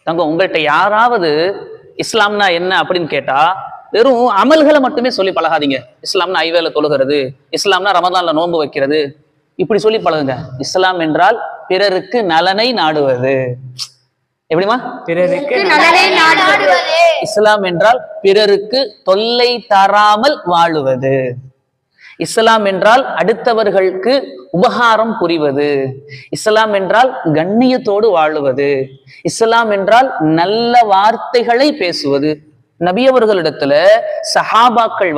தங்கம், உங்கள்கிட்ட யாராவது இஸ்லாம்னா என்ன அப்படின்னு கேட்டா வெறும் அமல்களை மட்டுமே சொல்லி பழகாதீங்க. இஸ்லாம்னா ஐவேளை தொழுகிறது, இஸ்லாம்னா ரமதான்ல நோன்பு வைக்கிறது, இப்படி சொல்லி பழகுங்க. இஸ்லாம் என்றால் பிறருக்கு நலனை நாடுவது. எப்படிமா? பிறருக்கு நலனை நாடுவது. இஸ்லாம் என்றால் பிறருக்கு தொல்லை தராமல் வாழுவது. இஸ்லாம் என்றால் அடுத்தவர்களுக்கு உபகாரம் புரிவது. இஸ்லாம் என்றால் கண்ணியத்தோடு வாழுவது. இஸ்லாம் என்றால் நல்ல வார்த்தைகளை பேசுவது. நபியவர்களிடத்துல சஹாபாக்கள்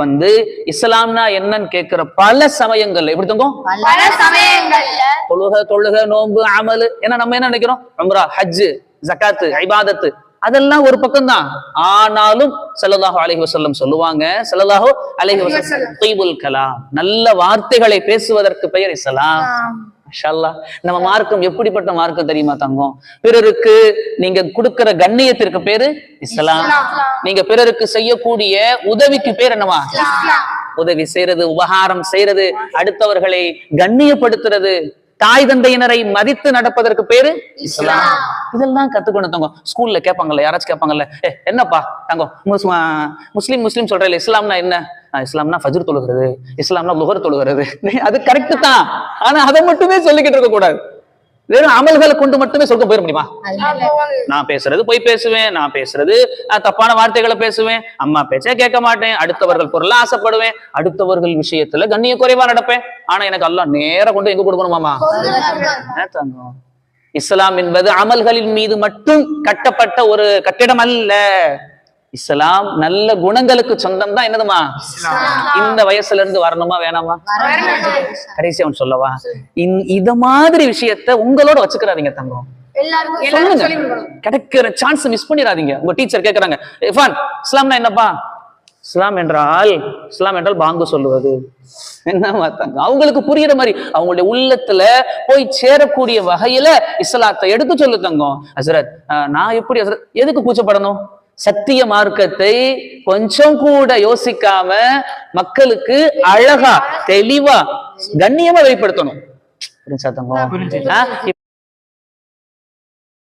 இஸ்லாம்னா என்னன்னு கேட்கிற பல சமயங்கள்ல எப்படி தங்கும், பல சமயங்கள்ல தொழுக நோன்பு அமலு, ஏன்னா நம்ம என்ன நினைக்கிறோம், உம்ரா ஹஜ்ஜு ஜகாத்து இபாதத்து அதெல்லாம் ஒரு பக்கம் தான். ஆனாலும் ஸல்லல்லாஹு அலைஹி வஸல்லம் சொல்லுவாங்க, ஸல்லல்லாஹு அலைஹி வஸல்லம் தீபுல் கலாம், நல்ல வார்த்தைகளை பேசுவதற்கு பெயர் இஸ்லாம். மாஷா அல்லாஹ். நம்ம மார்க்கம் எப்படிப்பட்ட மார்க்கம் தெரியுமா தங்கம்? பிறருக்கு நீங்க கொடுக்கிற கண்ணியத்திற்கு பேரு இஸ்லாம். நீங்க பிறருக்கு செய்யக்கூடிய உதவிக்கு பேர் என்னவா? உதவி செய்யறது, உபகாரம் செய்யறது, அடுத்தவர்களை கண்ணியப்படுத்துறது, தாய் தந்தையினரை மதித்து நடப்பதற்கு பேரு இஸ்லாம். இதெல்லாம் கத்துக்கணும் தங்கம். ஸ்கூல்ல கேட்பாங்கல்ல, யாராச்சும் கேட்பாங்கல்ல, என்னப்பா தங்கம் முஸ்லீம் சொல்றேன், இஸ்லாம்னா என்ன? இஸ்லாம்னா ஃபஜ்ர் தொழுகிறது, இஸ்லாம்னா லுஹர் தொழுகிறது. அது கரெக்ட் தான், ஆனா அதை மட்டுமே சொல்லிக்கிட்டு இருக்க கூடாது. வெறும் அமல்களை கொண்டு மட்டுமே சொல்ல போயிட முடியுமா? நான் பேசுறது போய் பேசுவேன், நான் பேசுறது தப்பான வார்த்தைகளை பேசுவேன், அம்மா பேச்சே கேட்க மாட்டேன், அடுத்தவர்கள் பொருளா ஆசைப்படுவேன், அடுத்தவர்கள் விஷயத்துல கண்ணிய குறைவா நடப்பேன். ஆனா எனக்கு அல்லாஹ் நேர கொண்டு எங்க கொடுக்கணுமாமா? தங்கம், இஸ்லாம் என்பது அமல்களின் மீது மட்டும் கட்டப்பட்ட ஒரு கட்டிடம் அல்ல. இஸ்லாம் நல்ல குணங்களுக்கு சொந்தம் தான். என்னதுமா? இந்த வயசுல இருந்து வரணுமா வேணாமா? கடைசி அவன் சொல்லவா, இத மாதிரி விஷயத்த உங்களோட வச்சுக்கிறாதீங்க தங்கம். சொல்லுங்க, கிடைக்கிற சான்ஸ் மிஸ் பண்ணிடாதீங்க. உங்க டீச்சர் கேக்குறாங்க, இர்ஃபான் இஸ்லாம்னா என்னப்பா? இஸ்லாம் என்றால் பாங்கு சொல்லுவது. என்னமா தங்க, அவங்களுக்கு புரியுற மாதிரி அவங்களுடைய உள்ளத்துல போய் சேரக்கூடிய வகையில இஸ்லாத்தை எடுத்து சொல்லு தங்கம். ஹஸ்ரத் நான் எப்படி ஹஸ்ரத், எதுக்கு கூச்சப்படணும்? சத்திய மார்க்கத்தை கொஞ்சம் கூட யோசிக்காம மக்களுக்கு அழகா தெளிவா கண்ணியமா வெளிப்படுத்தணும். புரிஞ்சா தங்கம்?